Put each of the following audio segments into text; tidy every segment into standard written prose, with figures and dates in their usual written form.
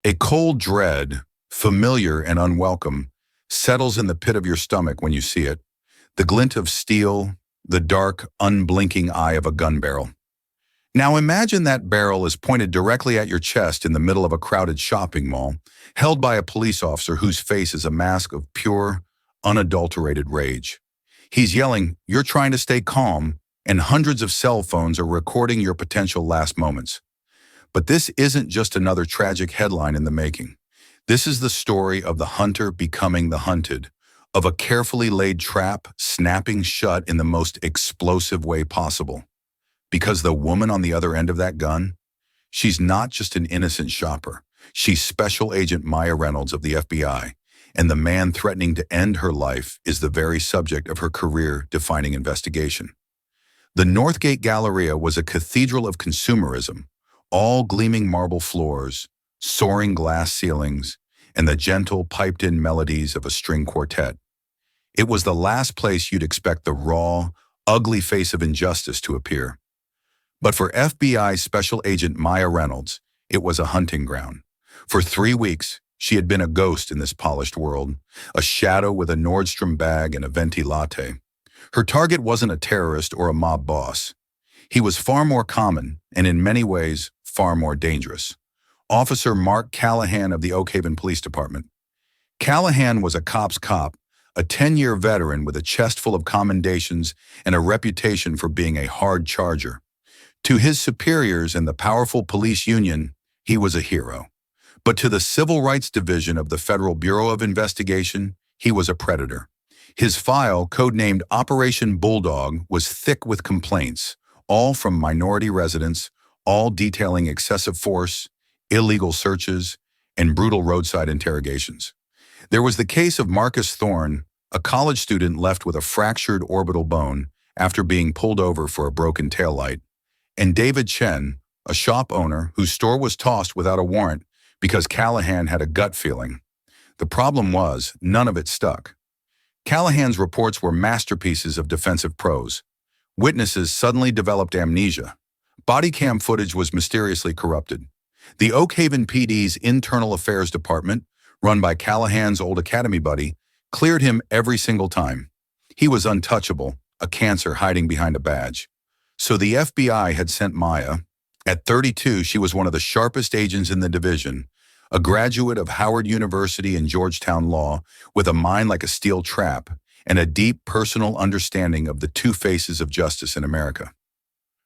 A cold dread, familiar and unwelcome, settles in the pit of your stomach when you see it. The glint of steel, the dark, unblinking eye of a gun barrel. Now imagine that barrel is pointed directly at your chest in the middle of a crowded shopping mall, held by a police officer whose face is a mask of pure, unadulterated rage. He's yelling, "You're trying to stay calm," and hundreds of cell phones are recording your potential last moments. But this isn't just another tragic headline in the making. This is the story of the hunter becoming the hunted, of a carefully laid trap snapping shut in the most explosive way possible. Because the woman on the other end of that gun, she's not just an innocent shopper. She's Special Agent Maya Reynolds of the FBI, and the man threatening to end her life is the very subject of her career-defining investigation. The Northgate Galleria was a cathedral of consumerism, all gleaming marble floors, soaring glass ceilings, and the gentle, piped-in melodies of a string quartet. It was the last place you'd expect the raw, ugly face of injustice to appear. But for FBI Special Agent Maya Reynolds, it was a hunting ground. For 3 weeks, she had been a ghost in this polished world, a shadow with a Nordstrom bag and a venti latte. Her target wasn't a terrorist or a mob boss. He was far more common, and in many ways, far more dangerous. Officer Mark Callahan of the Oak Haven Police Department. Callahan was a cop's cop, a 10-year veteran with a chest full of commendations and a reputation for being a hard charger. To his superiors and the powerful police union, he was a hero. But to the Civil Rights Division of the Federal Bureau of Investigation, he was a predator. His file, codenamed Operation Bulldog, was thick with complaints, all from minority residents, all detailing excessive force, illegal searches, and brutal roadside interrogations. There was the case of Marcus Thorne, a college student left with a fractured orbital bone after being pulled over for a broken taillight, and David Chen, a shop owner whose store was tossed without a warrant because Callahan had a gut feeling. The problem was, none of it stuck. Callahan's reports were masterpieces of defensive prose. Witnesses suddenly developed amnesia. Body cam footage was mysteriously corrupted. The Oak Haven PD's Internal Affairs Department, run by Callahan's old academy buddy, cleared him every single time. He was untouchable, a cancer hiding behind a badge. So the FBI had sent Maya. At 32, she was one of the sharpest agents in the division, a graduate of Howard University and Georgetown Law with a mind like a steel trap and a deep personal understanding of the two faces of justice in America.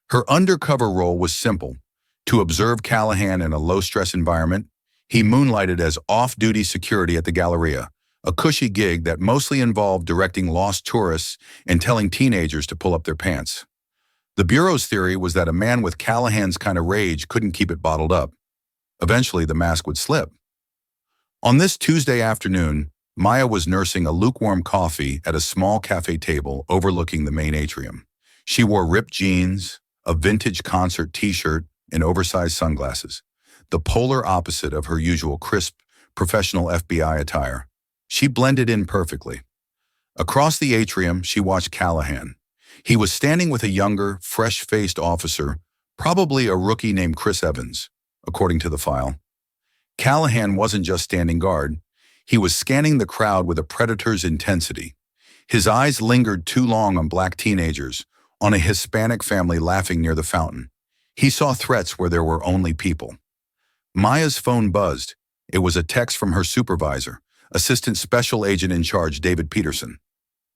Her undercover role was simple: to observe Callahan in a low-stress environment. He moonlighted as off-duty security at the Galleria, a cushy gig that mostly involved directing lost tourists and telling teenagers to pull up their pants. The Bureau's theory was that a man with Callahan's kind of rage couldn't keep it bottled up. Eventually, the mask would slip. On this Tuesday afternoon, Maya was nursing a lukewarm coffee at a small cafe table overlooking the main atrium. She wore ripped jeans, a vintage concert t-shirt, and oversized sunglasses, the polar opposite of her usual crisp, professional FBI attire. She blended in perfectly. Across the atrium, she watched Callahan. He was standing with a younger, fresh-faced officer, probably a rookie named Chris Evans, according to the file. Callahan wasn't just standing guard. He was scanning the crowd with a predator's intensity. His eyes lingered too long on black teenagers, on a Hispanic family laughing near the fountain. He saw threats where there were only people. Maya's phone buzzed. It was a text from her supervisor, Assistant Special Agent in Charge David Peterson.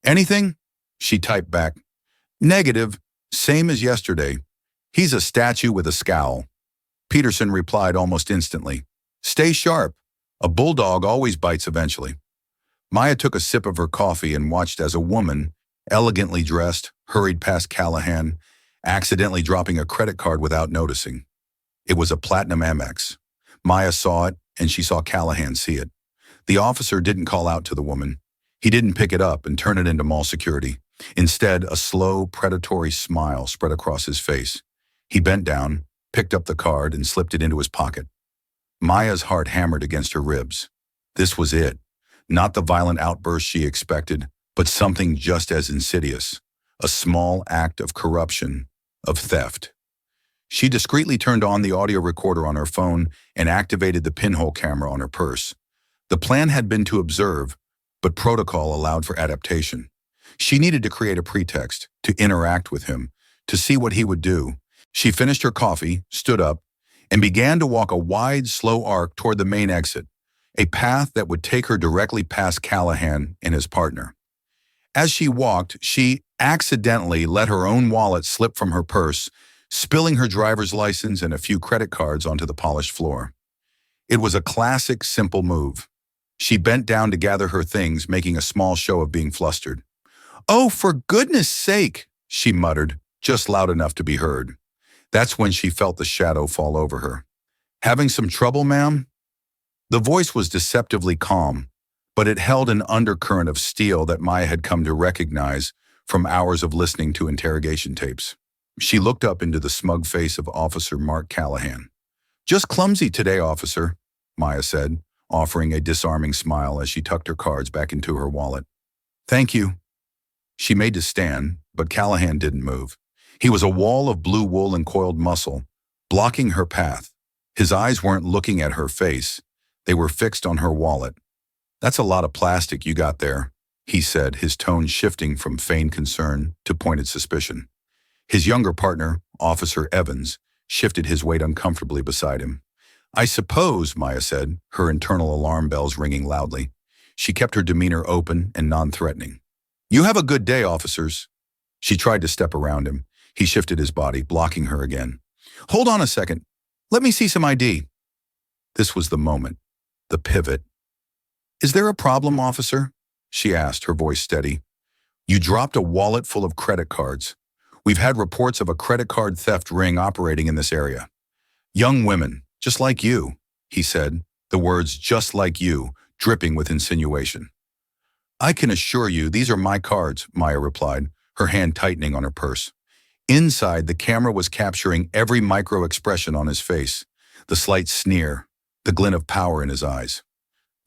"Anything?" She typed back. "Negative, same as yesterday. He's a statue with a scowl." Peterson replied almost instantly. "Stay sharp. A bulldog always bites eventually." Maya took a sip of her coffee and watched as a woman, elegantly dressed, hurried past Callahan, accidentally dropping a credit card without noticing. It was a Platinum Amex. Maya saw it, and she saw Callahan see it. The officer didn't call out to the woman. He didn't pick it up and turn it into mall security. Instead, a slow, predatory smile spread across his face. He bent down, picked up the card, and slipped it into his pocket. Maya's heart hammered against her ribs. This was it. Not the violent outburst she expected, but something just as insidious. A small act of corruption, of theft. She discreetly turned on the audio recorder on her phone and activated the pinhole camera on her purse. The plan had been to observe, but protocol allowed for adaptation. She needed to create a pretext, to interact with him, to see what he would do. She finished her coffee, stood up, and began to walk a wide, slow arc toward the main exit, a path that would take her directly past Callahan and his partner. As she walked, she accidentally let her own wallet slip from her purse, spilling her driver's license and a few credit cards onto the polished floor. It was a classic, simple move. She bent down to gather her things, making a small show of being flustered. "Oh, for goodness sake," she muttered, just loud enough to be heard. That's when she felt the shadow fall over her. "Having some trouble, ma'am?" The voice was deceptively calm, but it held an undercurrent of steel that Maya had come to recognize from hours of listening to interrogation tapes. She looked up into the smug face of Officer Mark Callahan. "Just clumsy today, officer," Maya said, offering a disarming smile as she tucked her cards back into her wallet. "Thank you." She made to stand, but Callahan didn't move. He was a wall of blue wool and coiled muscle, blocking her path. His eyes weren't looking at her face. They were fixed on her wallet. "That's a lot of plastic you got there," he said, his tone shifting from feigned concern to pointed suspicion. His younger partner, Officer Evans, shifted his weight uncomfortably beside him. "I suppose," Maya said, her internal alarm bells ringing loudly. She kept her demeanor open and non-threatening. "You have a good day, officers." She tried to step around him. He shifted his body, blocking her again. "Hold on a second. Let me see some ID." This was the moment, the pivot. "Is there a problem, officer?" she asked, her voice steady. "You dropped a wallet full of credit cards. We've had reports of a credit card theft ring operating in this area. Young women, just like you," he said, the words "just like you" dripping with insinuation. "I can assure you these are my cards," Maya replied, her hand tightening on her purse. Inside, the camera was capturing every micro-expression on his face, the slight sneer, the glint of power in his eyes.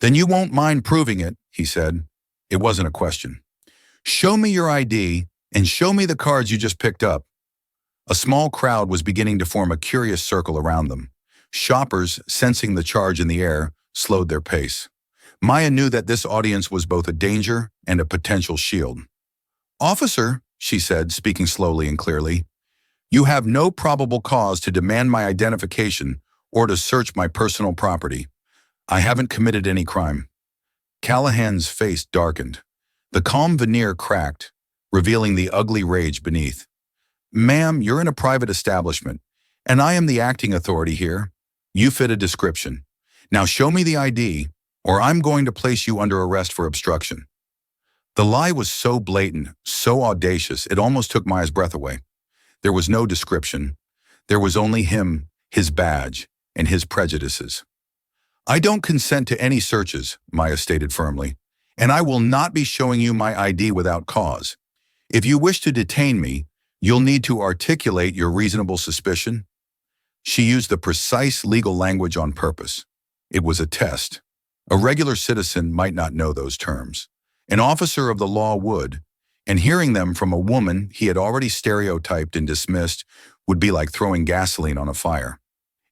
"Then you won't mind proving it," he said. It wasn't a question. "Show me your ID and show me the cards you just picked up." A small crowd was beginning to form a curious circle around them. Shoppers, sensing the charge in the air, slowed their pace. Maya knew that this audience was both a danger and a potential shield. "Officer," she said, speaking slowly and clearly, "you have no probable cause to demand my identification or to search my personal property. I haven't committed any crime." Callahan's face darkened. The calm veneer cracked, revealing the ugly rage beneath. "Ma'am, you're in a private establishment, and I am the acting authority here. You fit a description. Now show me the ID, or I'm going to place you under arrest for obstruction." The lie was so blatant, so audacious, it almost took Maya's breath away. There was no description. There was only him, his badge, and his prejudices. "I don't consent to any searches," Maya stated firmly, "and I will not be showing you my ID without cause. If you wish to detain me, you'll need to articulate your reasonable suspicion." She used the precise legal language on purpose. It was a test. A regular citizen might not know those terms. An officer of the law would, and hearing them from a woman he had already stereotyped and dismissed would be like throwing gasoline on a fire.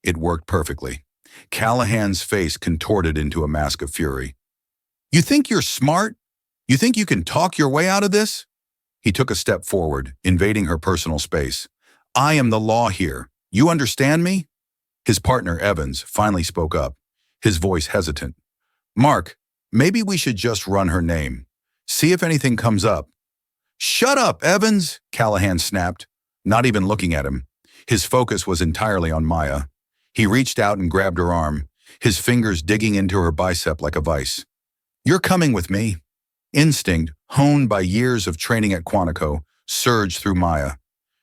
It worked perfectly. Callahan's face contorted into a mask of fury. "You think you're smart? You think you can talk your way out of this?" He took a step forward, invading her personal space. "I am the law here. You understand me?" His partner, Evans, finally spoke up, his voice hesitant. "Mark, maybe we should just run her name. See if anything comes up." "Shut up, Evans," Callahan snapped, not even looking at him. His focus was entirely on Maya. He reached out and grabbed her arm, his fingers digging into her bicep like a vice. "You're coming with me." Instinct, honed by years of training at Quantico, surged through Maya.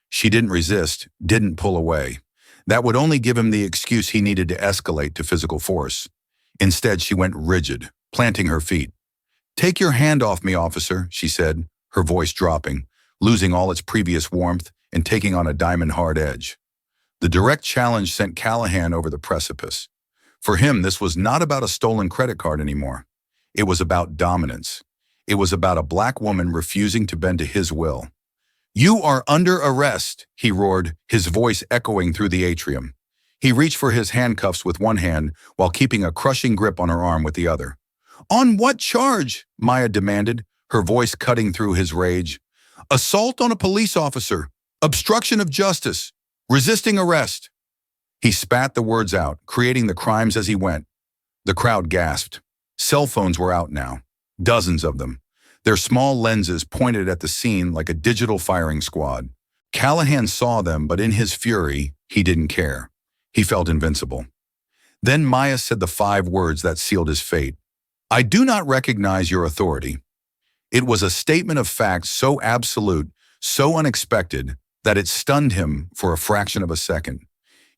She didn't resist, didn't pull away. That would only give him the excuse he needed to escalate to physical force. Instead, she went rigid, planting her feet. "Take your hand off me, officer," she said, her voice dropping, losing all its previous warmth and taking on a diamond-hard edge. The direct challenge sent Callahan over the precipice. For him, this was not about a stolen credit card anymore. It was about dominance. It was about a black woman refusing to bend to his will. "You are under arrest," he roared, his voice echoing through the atrium. He reached for his handcuffs with one hand while keeping a crushing grip on her arm with the other. "On what charge?" Maya demanded, her voice cutting through his rage. "Assault on a police officer, obstruction of justice, resisting arrest." He spat the words out, creating the crimes as he went. The crowd gasped. Cell phones were out now, dozens of them, their small lenses pointed at the scene like a digital firing squad. Callahan saw them, but in his fury, he didn't care. He felt invincible. Then Maya said the 5 words that sealed his fate. "I do not recognize your authority." It was a statement of fact so absolute, so unexpected, that it stunned him for a fraction of a second.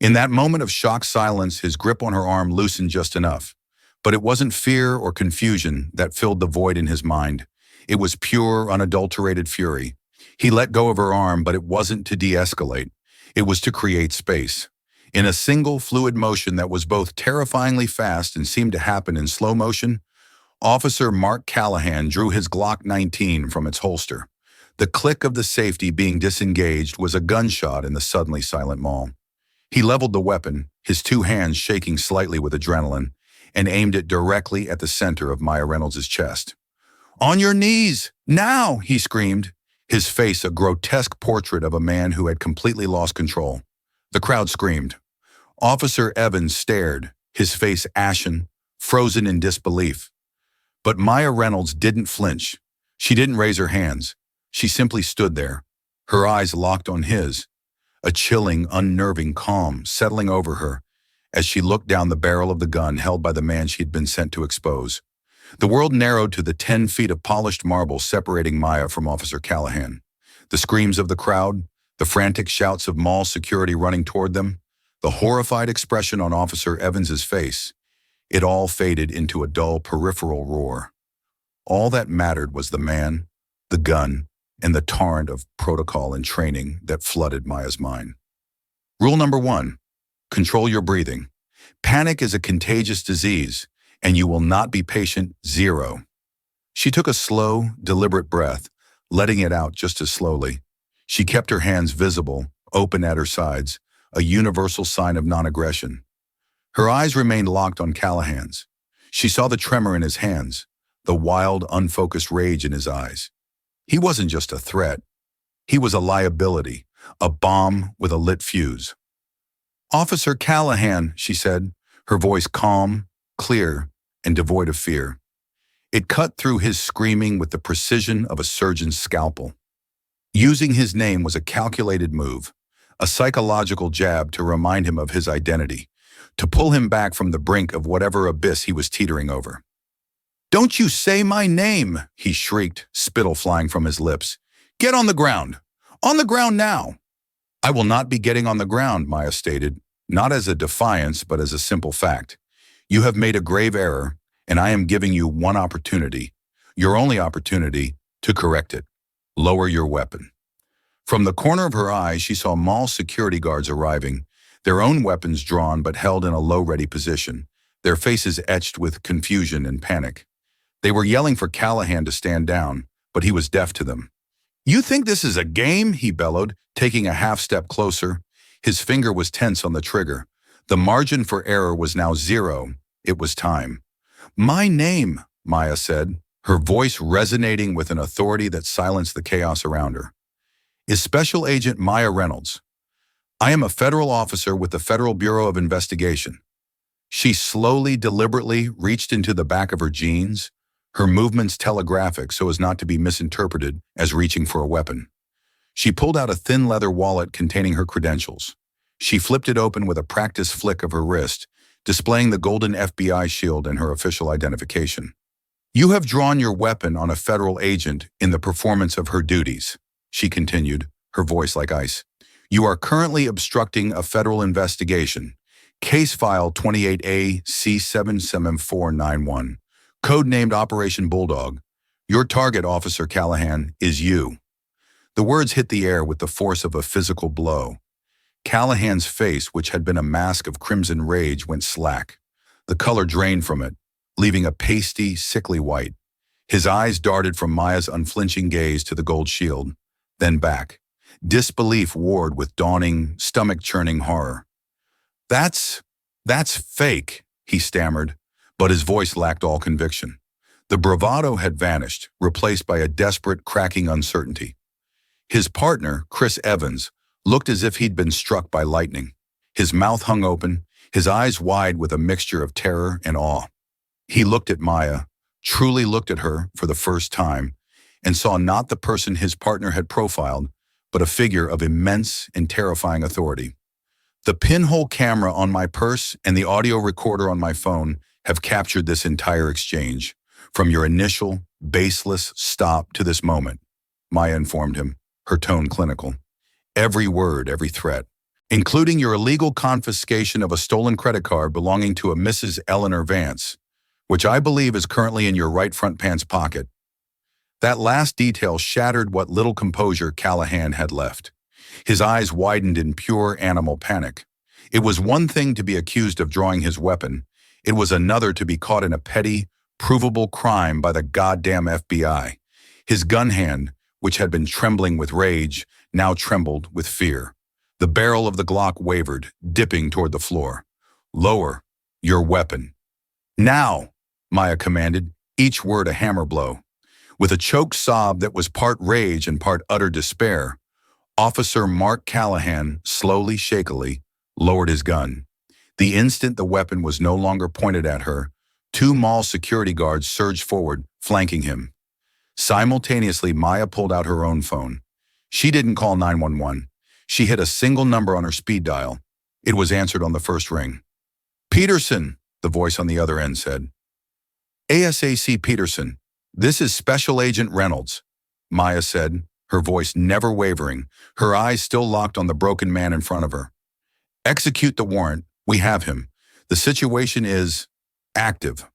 In that moment of shocked silence, his grip on her arm loosened just enough. But it wasn't fear or confusion that filled the void in his mind. It was pure, unadulterated fury. He let go of her arm, but it wasn't to de-escalate. It was to create space. In a single, fluid motion that was both terrifyingly fast and seemed to happen in slow motion, Officer Mark Callahan drew his Glock 19 from its holster. The click of the safety being disengaged was a gunshot in the suddenly silent mall. He leveled the weapon, his 2 hands shaking slightly with adrenaline, and aimed it directly at the center of Maya Reynolds' chest. "On your knees, now!" he screamed, his face a grotesque portrait of a man who had completely lost control. The crowd screamed. Officer Evans stared, his face ashen, frozen in disbelief. But Maya Reynolds didn't flinch. She didn't raise her hands. She simply stood there, her eyes locked on his, a chilling, unnerving calm settling over her as she looked down the barrel of the gun held by the man she had been sent to expose. The world narrowed to the 10 feet of polished marble separating Maya from Officer Callahan. The screams of the crowd, the frantic shouts of mall security running toward them, the horrified expression on Officer Evans's face, it all faded into a dull peripheral roar. All that mattered was the man, the gun, and the torrent of protocol and training that flooded Maya's mind. Rule number 1, control your breathing. Panic is a contagious disease, and you will not be patient 0. She took a slow, deliberate breath, letting it out just as slowly. She kept her hands visible, open at her sides, a universal sign of non-aggression. Her eyes remained locked on Callahan's. She saw the tremor in his hands, the wild, unfocused rage in his eyes. He wasn't just a threat. He was a liability, a bomb with a lit fuse. "Officer Callahan," she said, her voice calm, clear, and devoid of fear. It cut through his screaming with the precision of a surgeon's scalpel. Using his name was a calculated move, a psychological jab to remind him of his identity, to pull him back from the brink of whatever abyss he was teetering over. "Don't you say my name!" he shrieked, spittle flying from his lips. "Get on the ground! On the ground now!" "I will not be getting on the ground," Maya stated, not as a defiance but as a simple fact. "You have made a grave error, and I am giving you one opportunity, your only opportunity, to correct it. Lower your weapon." From the corner of her eye, she saw mall security guards arriving, their own weapons drawn but held in a low-ready position, their faces etched with confusion and panic. They were yelling for Callahan to stand down, but he was deaf to them. "You think this is a game?" he bellowed, taking a half-step closer. His finger was tense on the trigger. The margin for error was now 0. It was time. "My name," Maya said, her voice resonating with an authority that silenced the chaos around her, "is Special Agent Maya Reynolds. I am a federal officer with the Federal Bureau of Investigation." She slowly, deliberately reached into the back of her jeans, her movements telegraphic so as not to be misinterpreted as reaching for a weapon. She pulled out a thin leather wallet containing her credentials. She flipped it open with a practiced flick of her wrist, displaying the golden FBI shield and her official identification. "You have drawn your weapon on a federal agent in the performance of her duties," she continued, her voice like ice. "You are currently obstructing a federal investigation. Case file 28A-C77491. Codenamed Operation Bulldog. Your target, Officer Callahan, is you." The words hit the air with the force of a physical blow. Callahan's face, which had been a mask of crimson rage, went slack. The color drained from it, leaving a pasty, sickly white. His eyes darted from Maya's unflinching gaze to the gold shield, then back. Disbelief warred with dawning, stomach-churning horror. That's, that's fake, he stammered, but his voice lacked all conviction. The bravado had vanished, replaced by a desperate, cracking uncertainty. His partner, Chris Evans, looked as if he'd been struck by lightning. His mouth hung open, his eyes wide with a mixture of terror and awe. He looked at Maya, truly looked at her for the first time, and saw not the person his partner had profiled, but a figure of immense and terrifying authority. The pinhole camera on my purse and the audio recorder on my phone have captured this entire exchange, from your initial, baseless stop to this moment, Maya informed him, her tone clinical. Every word, every threat, including your illegal confiscation of a stolen credit card belonging to a Mrs. Eleanor Vance, which I believe is currently in your right front pants pocket. That last detail shattered what little composure Callahan had left. His eyes widened in pure animal panic. It was one thing to be accused of drawing his weapon. It was another to be caught in a petty, provable crime by the goddamn FBI. His gun hand, which had been trembling with rage, now trembled with fear. The barrel of the Glock wavered, dipping toward the floor. Lower your weapon. Now, Maya commanded, each word a hammer blow. With a choked sob that was part rage and part utter despair, Officer Mark Callahan, slowly, shakily, lowered his gun. The instant the weapon was no longer pointed at her, two mall security guards surged forward, flanking him. Simultaneously, Maya pulled out her own phone. She didn't call 911. She hit a single number on her speed dial. It was answered on the first ring. Peterson, the voice on the other end said. ASAC Peterson, this is Special Agent Reynolds, Maya said, her voice never wavering, her eyes still locked on the broken man in front of her. Execute the warrant. We have him. The situation is active.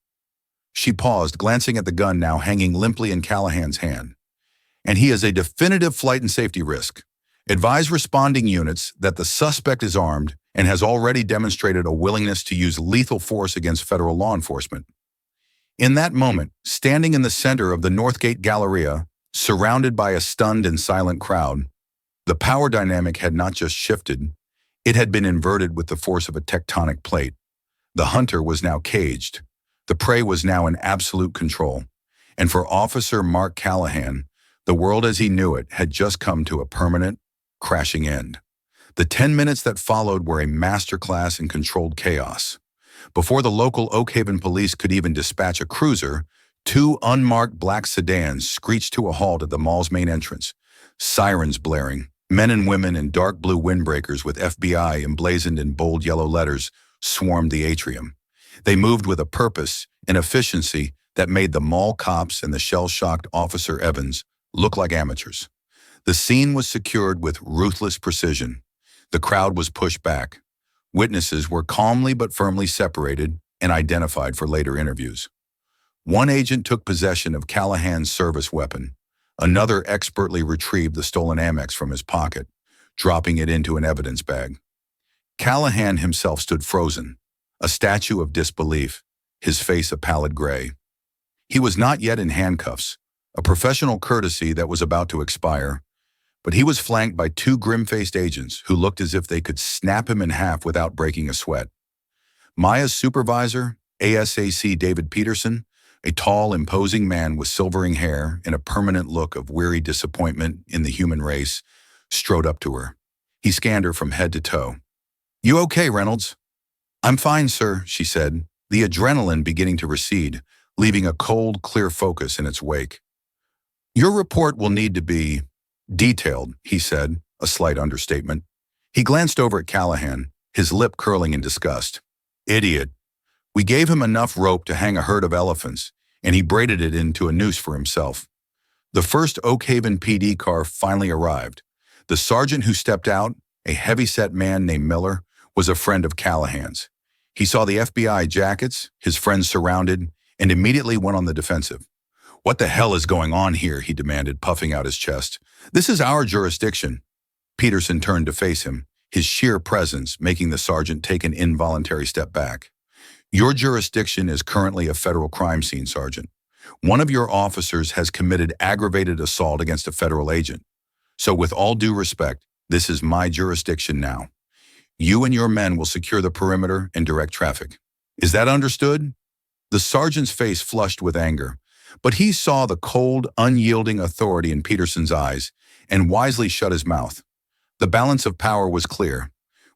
She paused, glancing at the gun now hanging limply in Callahan's hand. And he is a definitive flight and safety risk. Advise responding units that the suspect is armed and has already demonstrated a willingness to use lethal force against federal law enforcement. In that moment, standing in the center of the Northgate Galleria, surrounded by a stunned and silent crowd, the power dynamic had not just shifted, it had been inverted with the force of a tectonic plate. The hunter was now caged. The prey was now in absolute control. And for Officer Mark Callahan, the world as he knew it had just come to a permanent, crashing end. The 10 minutes that followed were a masterclass in controlled chaos. Before the local Oak Haven police could even dispatch a cruiser, two unmarked black sedans screeched to a halt at the mall's main entrance, sirens blaring. Men and women in dark blue windbreakers with FBI emblazoned in bold yellow letters swarmed the atrium. They moved with a purpose and efficiency that made the mall cops and the shell-shocked Officer Evans look like amateurs. The scene was secured with ruthless precision. The crowd was pushed back. Witnesses were calmly but firmly separated and identified for later interviews. One agent took possession of Callahan's service weapon. Another expertly retrieved the stolen Amex from his pocket, dropping it into an evidence bag. Callahan himself stood frozen, a statue of disbelief, his face a pallid gray. He was not yet in handcuffs, a professional courtesy that was about to expire, but he was flanked by two grim-faced agents who looked as if they could snap him in half without breaking a sweat. Maya's supervisor, ASAC David Peterson, a tall, imposing man with silvering hair and a permanent look of weary disappointment in the human race, strode up to her. He scanned her from head to toe. You okay, Reynolds? I'm fine, sir, she said, the adrenaline beginning to recede, leaving a cold, clear focus in its wake. Your report will need to be detailed, he said, a slight understatement. He glanced over at Callahan, his lip curling in disgust. Idiot. We gave him enough rope to hang a herd of elephants, and he braided it into a noose for himself. The first Oak Haven PD car finally arrived. The sergeant who stepped out, a heavy-set man named Miller, was a friend of Callahan's. He saw the FBI jackets, his friends surrounded, and immediately went on the defensive. What the hell is going on here, he demanded, puffing out his chest. This is our jurisdiction. Peterson turned to face him, his sheer presence making the sergeant take an involuntary step back. Your jurisdiction is currently a federal crime scene, Sergeant. One of your officers has committed aggravated assault against a federal agent. So with all due respect, this is my jurisdiction now. You and your men will secure the perimeter and direct traffic. Is that understood?" The sergeant's face flushed with anger, but he saw the cold, unyielding authority in Peterson's eyes and wisely shut his mouth. The balance of power was clear.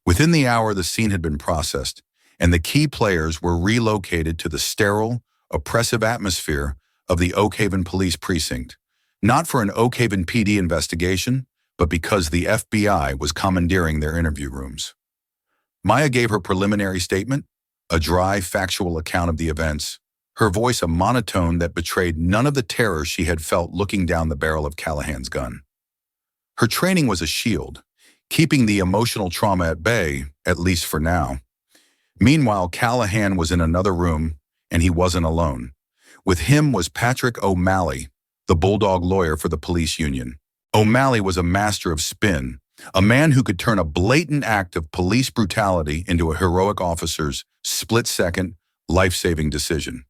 Within the hour, the scene had been processed, and the key players were relocated to the sterile, oppressive atmosphere of the Oak Haven Police Precinct, not for an Oak Haven PD investigation, but because the FBI was commandeering their interview rooms. Maya gave her preliminary statement, a dry, factual account of the events, her voice a monotone that betrayed none of the terror she had felt looking down the barrel of Callahan's gun. Her training was a shield, keeping the emotional trauma at bay, at least for now. Meanwhile, Callahan was in another room, and he wasn't alone. With him was Patrick O'Malley, the bulldog lawyer for the police union. O'Malley was a master of spin, a man who could turn a blatant act of police brutality into a heroic officer's split-second, life-saving decision.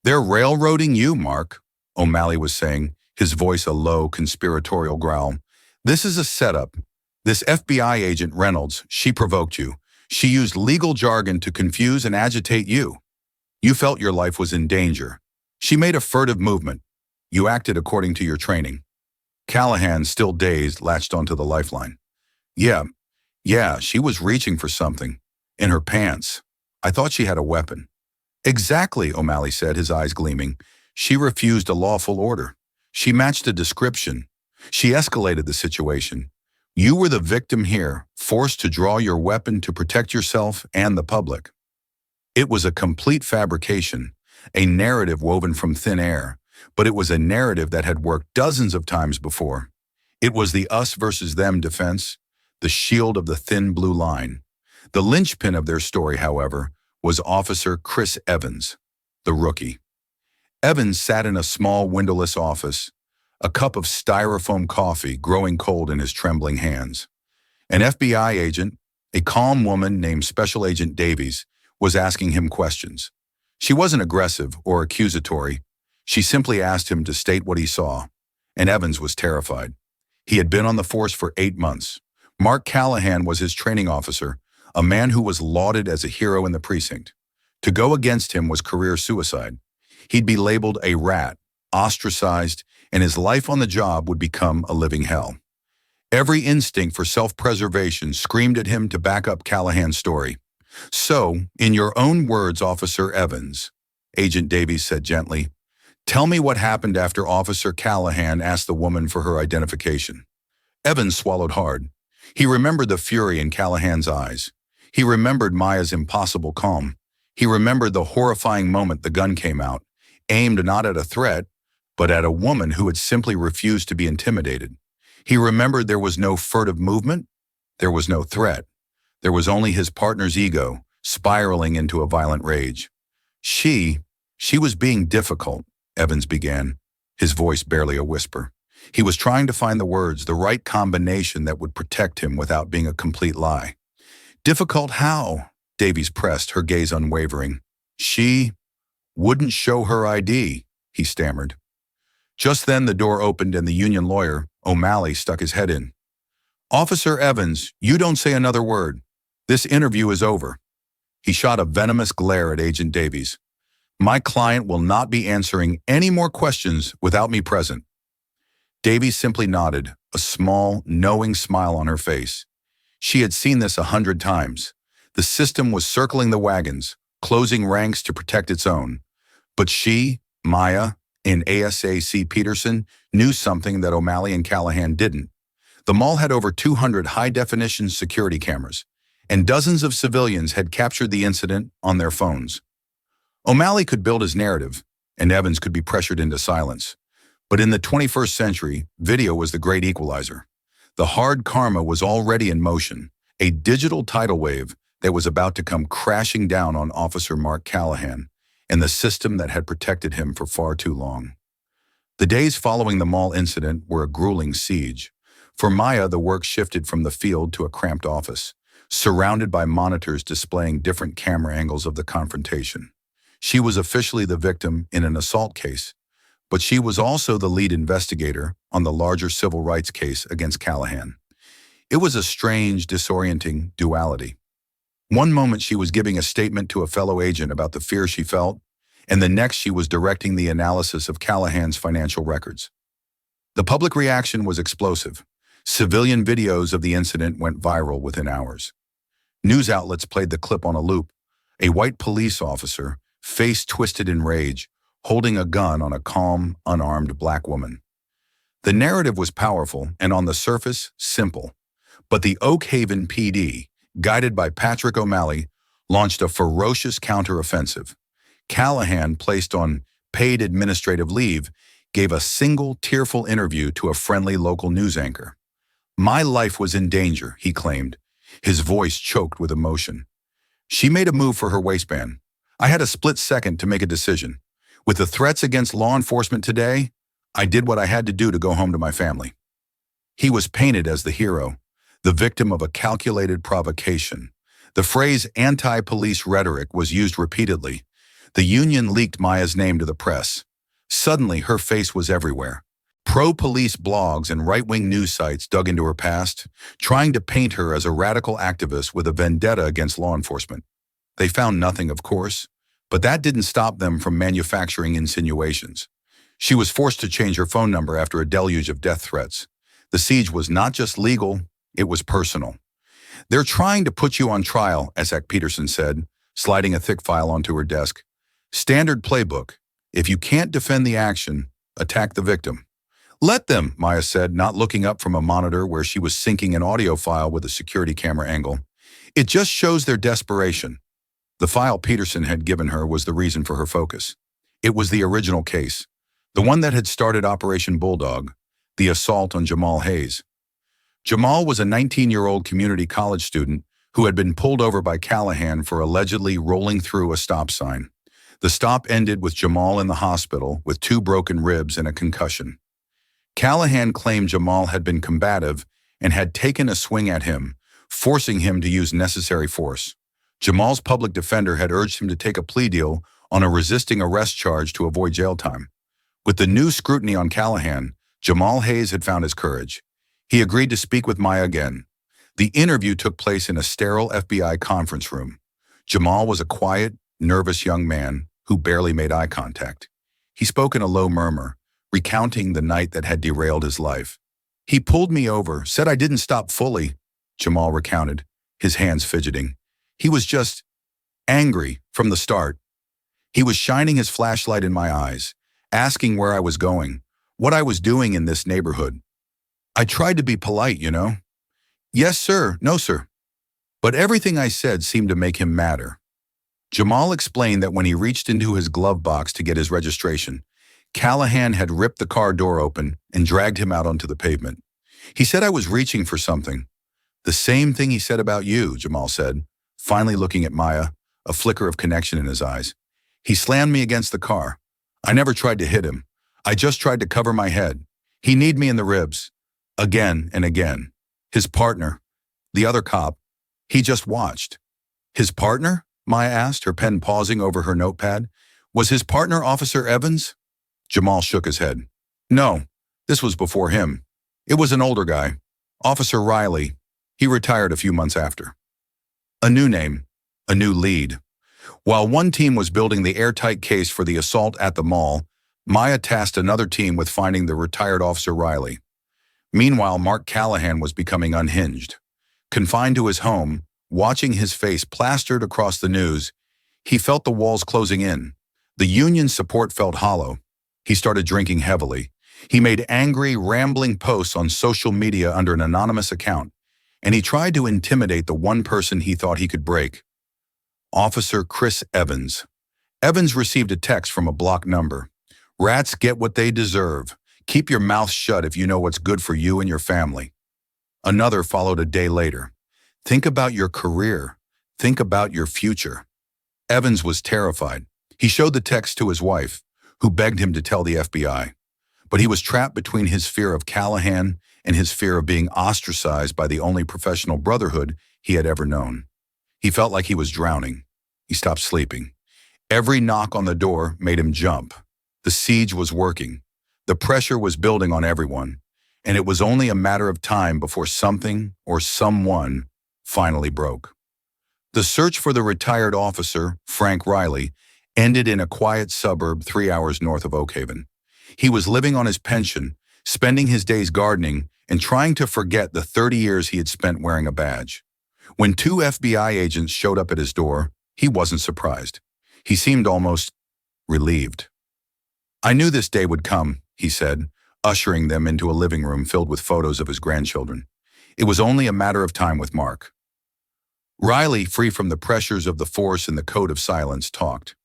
"They're railroading you, Mark," O'Malley was saying, his voice a low, conspiratorial growl. "This is a setup. This FBI agent, Reynolds, she provoked you. She used legal jargon to confuse and agitate you. You felt your life was in danger. She made a furtive movement. You acted according to your training." Callahan, still dazed, latched onto the lifeline. Yeah, she was reaching for something. In her pants. I thought she had a weapon." "Exactly," O'Malley said, his eyes gleaming. "She refused a lawful order. She matched a description. She escalated the situation. You were the victim here, forced to draw your weapon to protect yourself and the public." It was a complete fabrication, a narrative woven from thin air, but it was a narrative that had worked dozens of times before. It was the us versus them defense, the shield of the thin blue line. The linchpin of their story, however, was Officer Chris Evans, the rookie. Evans sat in a small windowless office, a cup of styrofoam coffee growing cold in his trembling hands. An FBI agent, a calm woman named Special Agent Davies, was asking him questions. She wasn't aggressive or accusatory. She simply asked him to state what he saw, and Evans was terrified. He had been on the force for 8 months. Mark Callahan was his training officer, a man who was lauded as a hero in the precinct. To go against him was career suicide. He'd be labeled a rat, ostracized, and his life on the job would become a living hell. Every instinct for self-preservation screamed at him to back up Callahan's story. "So, in your own words, Officer Evans," Agent Davies said gently, "tell me what happened after Officer Callahan asked the woman for her identification." Evans swallowed hard. He remembered the fury in Callahan's eyes. He remembered Maya's impossible calm. He remembered the horrifying moment the gun came out, aimed not at a threat, but at a woman who had simply refused to be intimidated. He remembered there was no furtive movement. There was no threat. There was only his partner's ego, spiraling into a violent rage. She was being difficult, Evans began, his voice barely a whisper. He was trying to find the words, the right combination that would protect him without being a complete lie. "Difficult how?" Davies pressed, her gaze unwavering. "She wouldn't show her ID," he stammered. Just then the door opened and the union lawyer, O'Malley, stuck his head in. "Officer Evans, you don't say another word. This interview is over." He shot a venomous glare at Agent Davies. "My client will not be answering any more questions without me present." Davies simply nodded, a small, knowing smile on her face. She had seen this 100 times. The system was circling the wagons, closing ranks to protect its own. But she, Maya, and ASAC Peterson knew something that O'Malley and Callahan didn't. The mall had over 200 high-definition security cameras, and dozens of civilians had captured the incident on their phones. O'Malley could build his narrative, and Evans could be pressured into silence. But in the 21st century, video was the great equalizer. The hard karma was already in motion, a digital tidal wave that was about to come crashing down on Officer Mark Callahan and the system that had protected him for far too long. The days following the mall incident were a grueling siege. For Maya, the work shifted from the field to a cramped office, surrounded by monitors displaying different camera angles of the confrontation. She was officially the victim in an assault case, but she was also the lead investigator on the larger civil rights case against Callahan. It was a strange, disorienting duality. One moment she was giving a statement to a fellow agent about the fear she felt, and the next she was directing the analysis of Callahan's financial records. The public reaction was explosive. Civilian videos of the incident went viral within hours. News outlets played the clip on a loop. A white police officer, face twisted in rage, holding a gun on a calm, unarmed black woman. The narrative was powerful and on the surface, simple. But the Oak Haven PD, guided by Patrick O'Malley, launched a ferocious counteroffensive. Callahan, placed on paid administrative leave, gave a single tearful interview to a friendly local news anchor. "My life was in danger," he claimed, his voice choked with emotion. She made a move for her waistband. "I had a split second to make a decision. With the threats against law enforcement today, I did what I had to do to go home to my family." He was painted as the hero, the victim of a calculated provocation. The phrase anti-police rhetoric was used repeatedly. The union leaked Maya's name to the press. Suddenly, her face was everywhere. Pro-police blogs and right-wing news sites dug into her past, trying to paint her as a radical activist with a vendetta against law enforcement. They found nothing, of course, but that didn't stop them from manufacturing insinuations. She was forced to change her phone number after a deluge of death threats. The siege was not just legal, it was personal. "They're trying to put you on trial," Esek Peterson said, sliding a thick file onto her desk. "Standard playbook. If you can't defend the action, attack the victim." "Let them," Maya said, not looking up from a monitor where she was syncing an audio file with a security camera angle. "It just shows their desperation." The file Peterson had given her was the reason for her focus. It was the original case, the one that had started Operation Bulldog, the assault on Jamal Hayes. Jamal was a 19-year-old community college student who had been pulled over by Callahan for allegedly rolling through a stop sign. The stop ended with Jamal in the hospital with 2 broken ribs and a concussion. Callahan claimed Jamal had been combative and had taken a swing at him, forcing him to use necessary force. Jamal's public defender had urged him to take a plea deal on a resisting arrest charge to avoid jail time. With the new scrutiny on Callahan, Jamal Hayes had found his courage. He agreed to speak with Maya again. The interview took place in a sterile FBI conference room. Jamal was a quiet, nervous young man who barely made eye contact. He spoke in a low murmur, recounting the night that had derailed his life. "He pulled me over, said I didn't stop fully," Jamal recounted, his hands fidgeting. "He was just angry from the start. He was shining his flashlight in my eyes, asking where I was going, what I was doing in this neighborhood. I tried to be polite, you know. 'Yes, sir. No, sir.' But everything I said seemed to make him madder." Jamal explained that when he reached into his glove box to get his registration, Callahan had ripped the car door open and dragged him out onto the pavement. "He said I was reaching for something." "The same thing he said about you," Jamal said, finally looking at Maya, a flicker of connection in his eyes. "He slammed me against the car. I never tried to hit him. I just tried to cover my head. He kneed me in the ribs. Again and again. His partner, the other cop, he just watched." "His partner?" Maya asked, her pen pausing over her notepad. "Was his partner Officer Evans?" Jamal shook his head. "No, this was before him. It was an older guy, Officer Riley. He retired a few months after." A new name, a new lead. While one team was building the airtight case for the assault at the mall, Maya tasked another team with finding the retired Officer Riley. Meanwhile, Mark Callahan was becoming unhinged. Confined to his home, watching his face plastered across the news, he felt the walls closing in. The union's support felt hollow. He started drinking heavily. He made angry, rambling posts on social media under an anonymous account, and he tried to intimidate the one person he thought he could break. Officer Chris Evans. Evans received a text from a blocked number. "Rats get what they deserve. Keep your mouth shut if you know what's good for you and your family." Another followed a day later. "Think about your career. Think about your future." Evans was terrified. He showed the text to his wife, who begged him to tell the FBI. But he was trapped between his fear of Callahan and his fear of being ostracized by the only professional brotherhood he had ever known. He felt like he was drowning. He stopped sleeping. Every knock on the door made him jump. The siege was working. The pressure was building on everyone, and it was only a matter of time before something or someone finally broke. The search for the retired officer, Frank Riley, ended in a quiet suburb 3 hours north of Oak Haven. He was living on his pension, spending his days gardening and trying to forget the 30 years he had spent wearing a badge. When two FBI agents showed up at his door, he wasn't surprised. He seemed almost relieved. "I knew this day would come," he said, ushering them into a living room filled with photos of his grandchildren. It was only a matter of time with Mark. Riley, free from the pressures of the force and the code of silence, talked.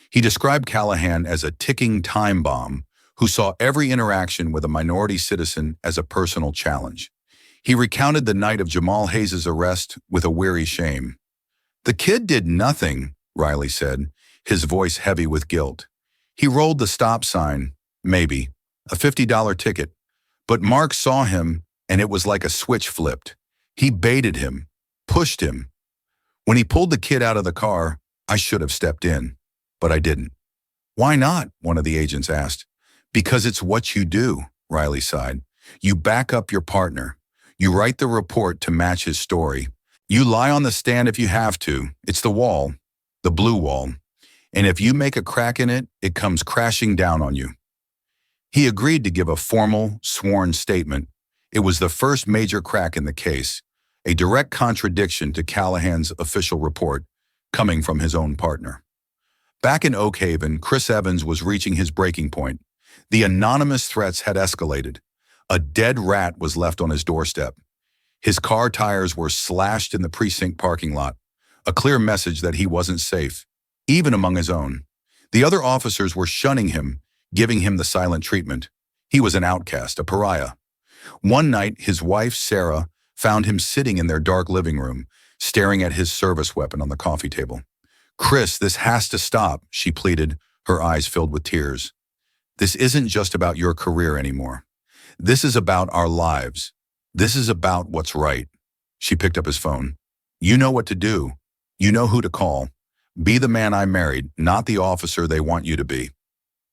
He described Callahan as a ticking time bomb who saw every interaction with a minority citizen as a personal challenge. He recounted the night of Jamal Hayes' arrest with a weary shame. "The kid did nothing," Riley said, his voice heavy with guilt. "He rolled the stop sign, maybe, a $50 ticket. But Mark saw him, and it was like a switch flipped. He baited him, pushed him. When he pulled the kid out of the car, I should have stepped in, but I didn't." "Why not?" one of the agents asked. "Because it's what you do," Riley sighed. "You back up your partner. You write the report to match his story. You lie on the stand if you have to. It's the wall, the blue wall. And if you make a crack in it, it comes crashing down on you." He agreed to give a formal, sworn statement. It was the first major crack in the case, a direct contradiction to Callahan's official report, coming from his own partner. Back in Oak Haven, Chris Evans was reaching his breaking point. The anonymous threats had escalated. A dead rat was left on his doorstep. His car tires were slashed in the precinct parking lot, a clear message that he wasn't safe, even among his own. The other officers were shunning him, giving him the silent treatment. He was an outcast, a pariah. One night, his wife, Sarah, found him sitting in their dark living room, staring at his service weapon on the coffee table. "Chris, this has to stop," she pleaded, her eyes filled with tears. "This isn't just about your career anymore. This is about our lives. This is about what's right." She picked up his phone. "You know what to do. You know who to call. Be the man I married, not the officer they want you to be."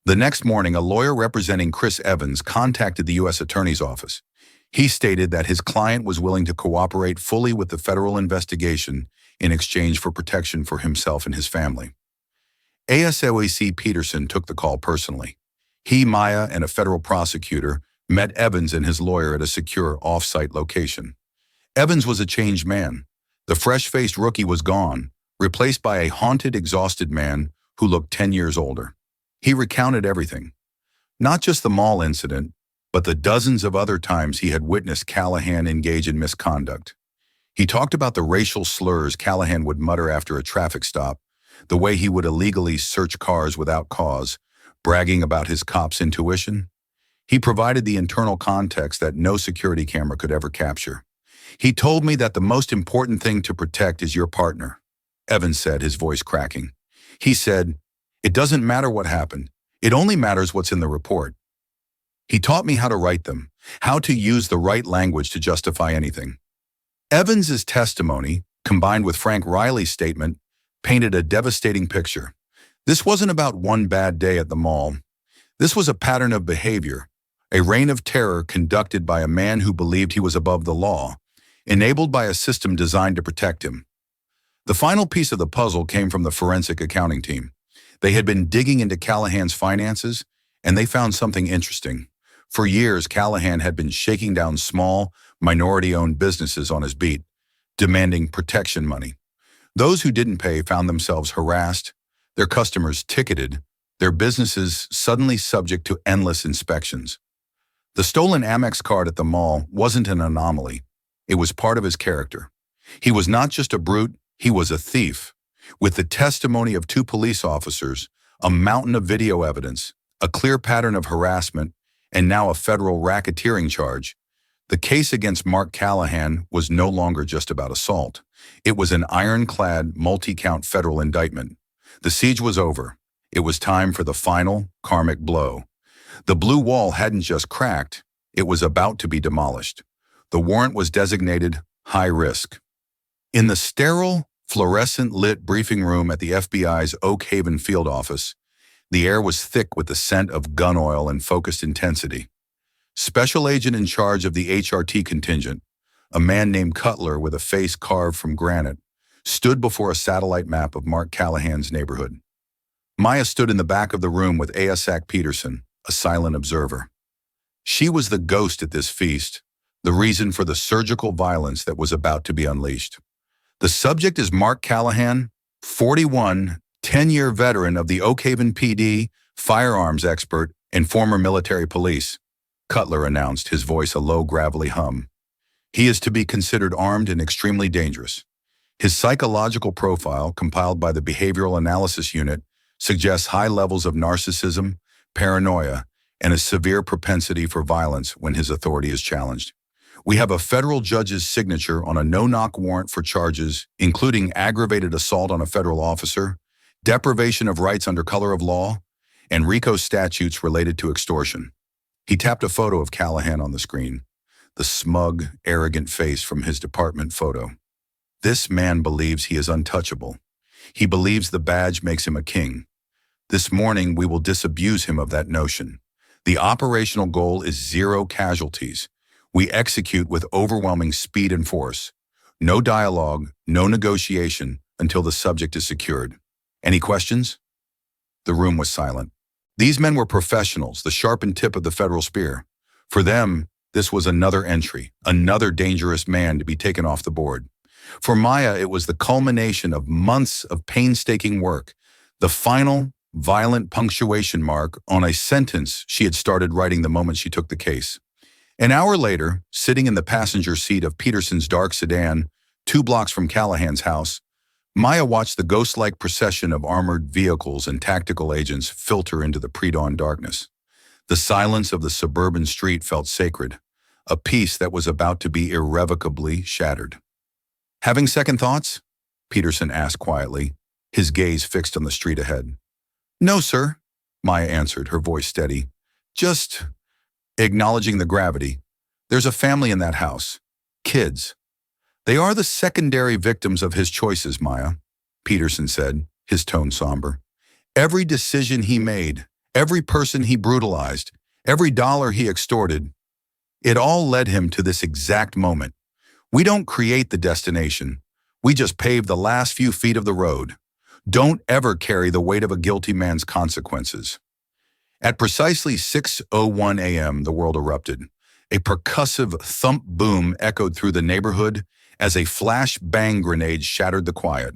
The next morning, a lawyer representing Chris Evans contacted the U.S. Attorney's Office. He stated that his client was willing to cooperate fully with the federal investigation in exchange for protection for himself and his family. ASOEC Peterson took the call personally. He, Maya, and a federal prosecutor met Evans and his lawyer at a secure off-site location. Evans was a changed man. The fresh-faced rookie was gone, replaced by a haunted, exhausted man who looked 10 years older. He recounted everything. Not just the mall incident, but the dozens of other times he had witnessed Callahan engage in misconduct. He talked about the racial slurs Callahan would mutter after a traffic stop, the way he would illegally search cars without cause, bragging about his cop's intuition. He provided the internal context that no security camera could ever capture. "He told me that the most important thing to protect is your partner," Evans said, his voice cracking. He said, "It doesn't matter what happened. It only matters what's in the report. He taught me how to write them, how to use the right language to justify anything." Evans's testimony, combined with Frank Riley's statement, painted a devastating picture. This wasn't about one bad day at the mall. This was a pattern of behavior, a reign of terror conducted by a man who believed he was above the law, enabled by a system designed to protect him. The final piece of the puzzle came from the forensic accounting team. They had been digging into Callahan's finances, and they found something interesting. For years, Callahan had been shaking down small, minority-owned businesses on his beat, demanding protection money. Those who didn't pay found themselves harassed, their customers ticketed, their businesses suddenly subject to endless inspections. The stolen Amex card at the mall wasn't an anomaly. It was part of his character. He was not just a brute, he was a thief. With the testimony of 2 police officers, a mountain of video evidence, a clear pattern of harassment, and now a federal racketeering charge, the case against Mark Callahan was no longer just about assault. It was an ironclad, multi-count federal indictment. The siege was over. It was time for the final, karmic blow. The blue wall hadn't just cracked, it was about to be demolished. The warrant was designated high risk. In the sterile, fluorescent-lit briefing room at the FBI's Oak Haven field office, The air was thick with the scent of gun oil and focused intensity. Special agent in charge of the HRT contingent, a man named Cutler with a face carved from granite, stood before a satellite map of Mark Callahan's neighborhood. Maya stood in the back of the room with Aosak Peterson, a silent observer. She was the ghost at this feast, the reason for the surgical violence that was about to be unleashed. The subject is Mark Callahan, 41, 10-year veteran of the Oak Haven PD, firearms expert, and former military police, Cutler announced, his voice a low, gravelly hum. He is to be considered armed and extremely dangerous. His psychological profile, compiled by the Behavioral Analysis Unit, suggests high levels of narcissism, paranoia, and a severe propensity for violence when his authority is challenged. We have a federal judge's signature on a no-knock warrant for charges, including aggravated assault on a federal officer, deprivation of rights under color of law, and RICO statutes related to extortion. He tapped a photo of Callahan on the screen, the smug, arrogant face from his department photo. This man believes he is untouchable. He believes the badge makes him a king. This morning, we will disabuse him of that notion. The operational goal is 0 casualties. We execute with overwhelming speed and force. No dialogue, no negotiation until the subject is secured. Any questions? The room was silent. These men were professionals, the sharpened tip of the federal spear. For them, this was another entry, another dangerous man to be taken off the board. For Maya, it was the culmination of months of painstaking work, the final, violent punctuation mark on a sentence she had started writing the moment she took the case. An hour later, sitting in the passenger seat of Peterson's dark sedan, 2 blocks from Callahan's house, Maya watched the ghost-like procession of armored vehicles and tactical agents filter into the pre-dawn darkness. The silence of the suburban street felt sacred, a peace that was about to be irrevocably shattered. "Having second thoughts?" Peterson asked quietly, his gaze fixed on the street ahead. "No, sir," Maya answered, her voice steady. "Just acknowledging the gravity. There's a family in that house. Kids. They are the secondary victims of his choices, Maya," Peterson said, his tone somber. "Every decision he made, every person he brutalized, every dollar he extorted, it all led him to this exact moment. We don't create the destination. We just pave the last few feet of the road. Don't ever carry the weight of a guilty man's consequences." At precisely 6:01 a.m., the world erupted. A percussive thump boom echoed through the neighborhood as a flash bang grenade shattered the quiet.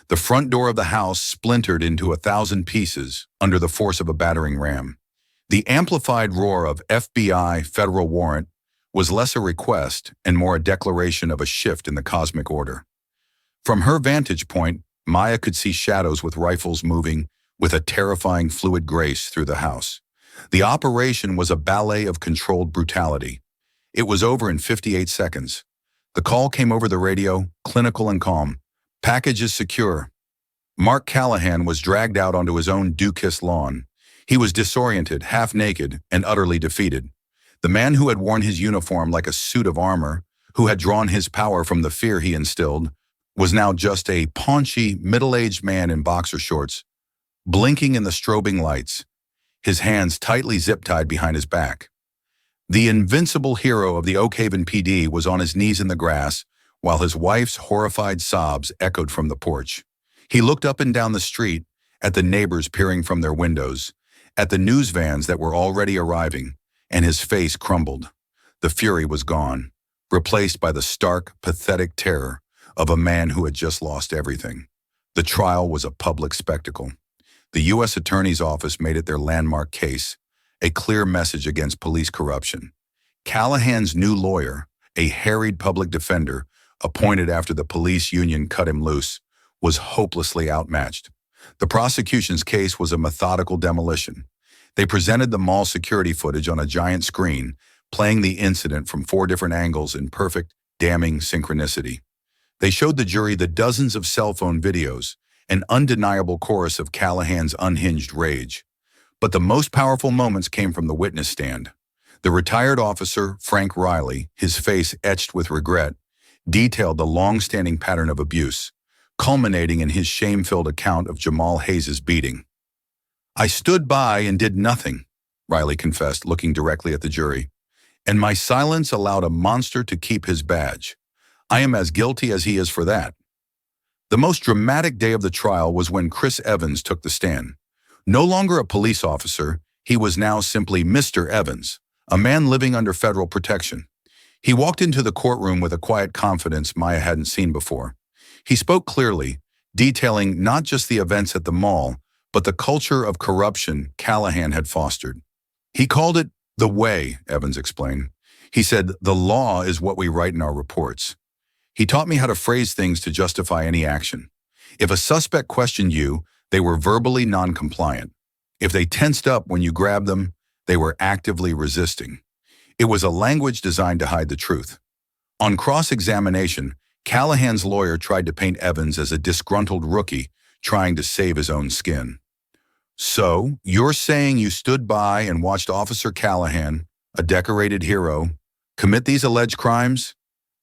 The front door of the house splintered into 1,000 pieces under the force of a battering ram. The amplified roar of FBI federal warrant was less a request and more a declaration of a shift in the cosmic order. From her vantage point, Maya could see shadows with rifles moving with a terrifying fluid grace through the house. The operation was a ballet of controlled brutality. It was over in 58 seconds. The call came over the radio, clinical and calm. "Package is secure." Mark Callahan was dragged out onto his own dew-kissed lawn. He was disoriented, half-naked, and utterly defeated. The man who had worn his uniform like a suit of armor, who had drawn his power from the fear he instilled, was now just a paunchy, middle-aged man in boxer shorts, blinking in the strobing lights, his hands tightly zip-tied behind his back. The invincible hero of the Oak Haven PD was on his knees in the grass, while his wife's horrified sobs echoed from the porch. He looked up and down the street, at the neighbors peering from their windows, at the news vans that were already arriving, and his face crumbled. The fury was gone, replaced by the stark, pathetic terror of a man who had just lost everything. The trial was a public spectacle. The U.S. Attorney's Office made it their landmark case, a clear message against police corruption. Callahan's new lawyer, a harried public defender, appointed after the police union cut him loose, was hopelessly outmatched. The prosecution's case was a methodical demolition. They presented the mall security footage on a giant screen, playing the incident from 4 different angles in perfect, damning synchronicity. They showed the jury the dozens of cell phone videos, an undeniable chorus of Callahan's unhinged rage. But the most powerful moments came from the witness stand. The retired officer, Frank Riley, his face etched with regret, detailed the long-standing pattern of abuse, culminating in his shame-filled account of Jamal Hayes' beating. I stood by and did nothing, Riley confessed, looking directly at the jury. And my silence allowed a monster to keep his badge. I am as guilty as he is for that. The most dramatic day of the trial was when Chris Evans took the stand. No longer a police officer, he was now simply Mr. Evans, a man living under federal protection. He walked into the courtroom with a quiet confidence Maya hadn't seen before. He spoke clearly, detailing not just the events at the mall, but the culture of corruption Callahan had fostered. He called it the way, Evans explained. He said, the law is what we write in our reports. He taught me how to phrase things to justify any action. If a suspect questioned you, they were verbally non-compliant. If they tensed up when you grabbed them, they were actively resisting. It was a language designed to hide the truth. On cross-examination, Callahan's lawyer tried to paint Evans as a disgruntled rookie trying to save his own skin. So, you're saying you stood by and watched Officer Callahan, a decorated hero, commit these alleged crimes?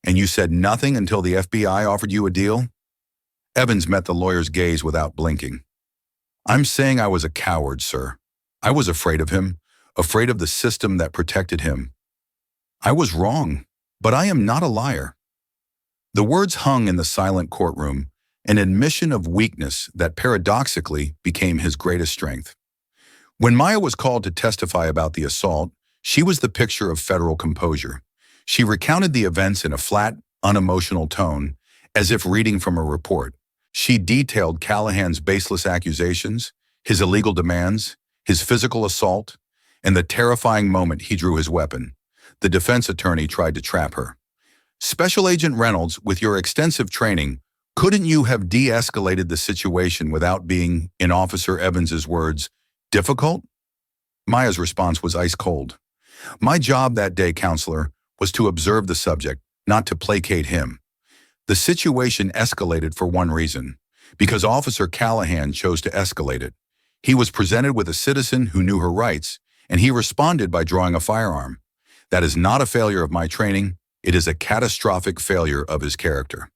And you said nothing until the FBI offered you a deal? Evans met the lawyer's gaze without blinking. I'm saying I was a coward, sir. I was afraid of him, afraid of the system that protected him. I was wrong, but I am not a liar. The words hung in the silent courtroom, an admission of weakness that paradoxically became his greatest strength. When Maya was called to testify about the assault, she was the picture of federal composure. She recounted the events in a flat, unemotional tone, as if reading from a report. She detailed Callahan's baseless accusations, his illegal demands, his physical assault, and the terrifying moment he drew his weapon. The defense attorney tried to trap her. Special Agent Reynolds, with your extensive training, couldn't you have de-escalated the situation without being, in Officer Evans's words, difficult? Maya's response was ice cold. My job that day, counselor, was to observe the subject, not to placate him. The situation escalated for one reason, because Officer Callahan chose to escalate it. He was presented with a citizen who knew her rights, and he responded by drawing a firearm. That is not a failure of my training, it is a catastrophic failure of his character.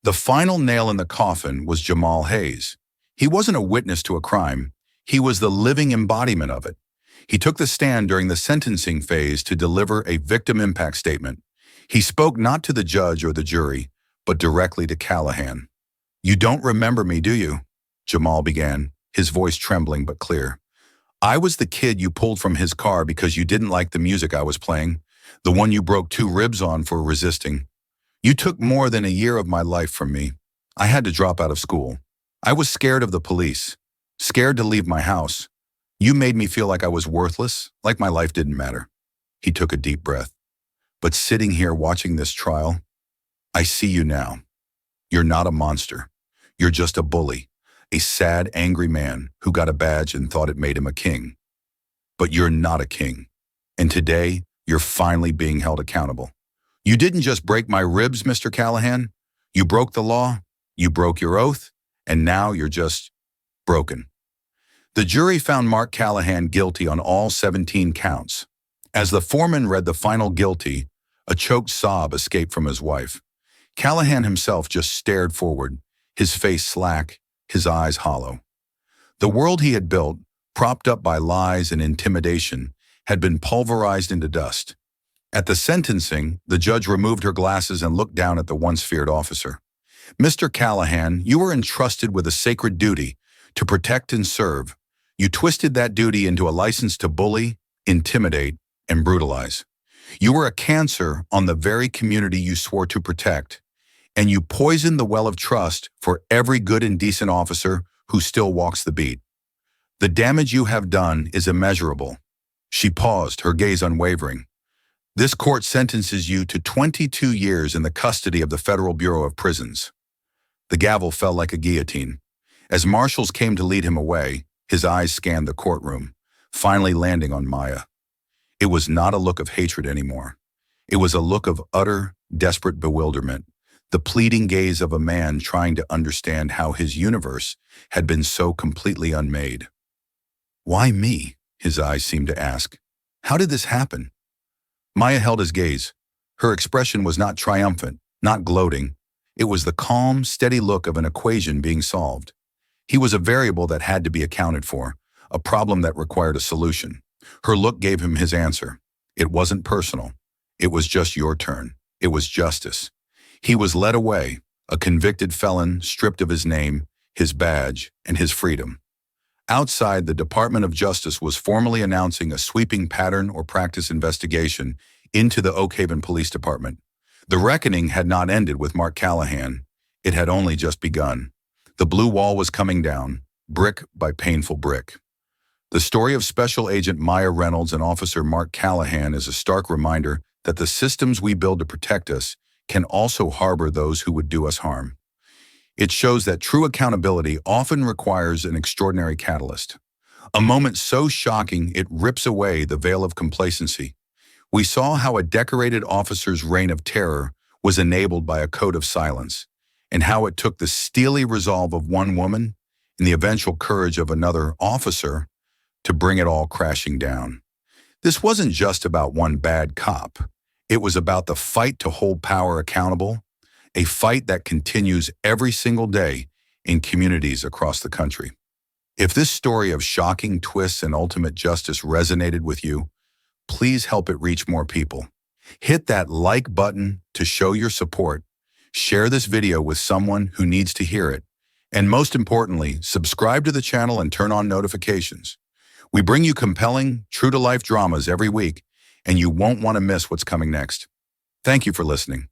The final nail in the coffin was Jamal Hayes. He wasn't a witness to a crime, he was the living embodiment of it. He took the stand during the sentencing phase to deliver a victim impact statement. He spoke not to the judge or the jury, but directly to Callahan. You don't remember me, do you? Jamal began, his voice trembling but clear. I was the kid you pulled from his car because you didn't like the music I was playing, the one you broke 2 ribs on for resisting. You took more than a year of my life from me. I had to drop out of school. I was scared of the police, scared to leave my house. You made me feel like I was worthless, like my life didn't matter. He took a deep breath. But sitting here watching this trial, I see you now. You're not a monster. You're just a bully, a sad, angry man who got a badge and thought it made him a king. But you're not a king. And today, you're finally being held accountable. You didn't just break my ribs, Mr. Callahan. You broke the law, you broke your oath, and now you're just broken. The jury found Mark Callahan guilty on all 17 counts. As the foreman read the final guilty, a choked sob escaped from his wife. Callahan himself just stared forward, his face slack, his eyes hollow. The world he had built, propped up by lies and intimidation, had been pulverized into dust. At the sentencing, the judge removed her glasses and looked down at the once feared officer. Mr. Callahan, you were entrusted with a sacred duty to protect and serve. You twisted that duty into a license to bully, intimidate, and brutalize. You were a cancer on the very community you swore to protect, and you poisoned the well of trust for every good and decent officer who still walks the beat. The damage you have done is immeasurable. She paused, her gaze unwavering. This court sentences you to 22 years in the custody of the Federal Bureau of Prisons. The gavel fell like a guillotine. As marshals came to lead him away, his eyes scanned the courtroom, finally landing on Maya. It was not a look of hatred anymore. It was a look of utter, desperate bewilderment, the pleading gaze of a man trying to understand how his universe had been so completely unmade. Why me? His eyes seemed to ask. How did this happen? Maya held his gaze. Her expression was not triumphant, not gloating. It was the calm, steady look of an equation being solved. He was a variable that had to be accounted for, a problem that required a solution. Her look gave him his answer. It wasn't personal. It was just your turn. It was justice. He was led away, a convicted felon stripped of his name, his badge, and his freedom. Outside, the Department of Justice was formally announcing a sweeping pattern or practice investigation into the Oak Haven Police Department. The reckoning had not ended with Mark Callahan. It had only just begun. The blue wall was coming down, brick by painful brick. The story of Special Agent Maya Reynolds and Officer Mark Callahan is a stark reminder that the systems we build to protect us can also harbor those who would do us harm. It shows that true accountability often requires an extraordinary catalyst. A moment so shocking it rips away the veil of complacency. We saw how a decorated officer's reign of terror was enabled by a code of silence, and how it took the steely resolve of one woman and the eventual courage of another officer to bring it all crashing down. This wasn't just about one bad cop. It was about the fight to hold power accountable, a fight that continues every single day in communities across the country. If this story of shocking twists and ultimate justice resonated with you, please help it reach more people. Hit that like button to show your support. Share this video with someone who needs to hear it. And most importantly, subscribe to the channel and turn on notifications. We bring you compelling, true-to-life dramas every week, and you won't want to miss what's coming next. Thank you for listening.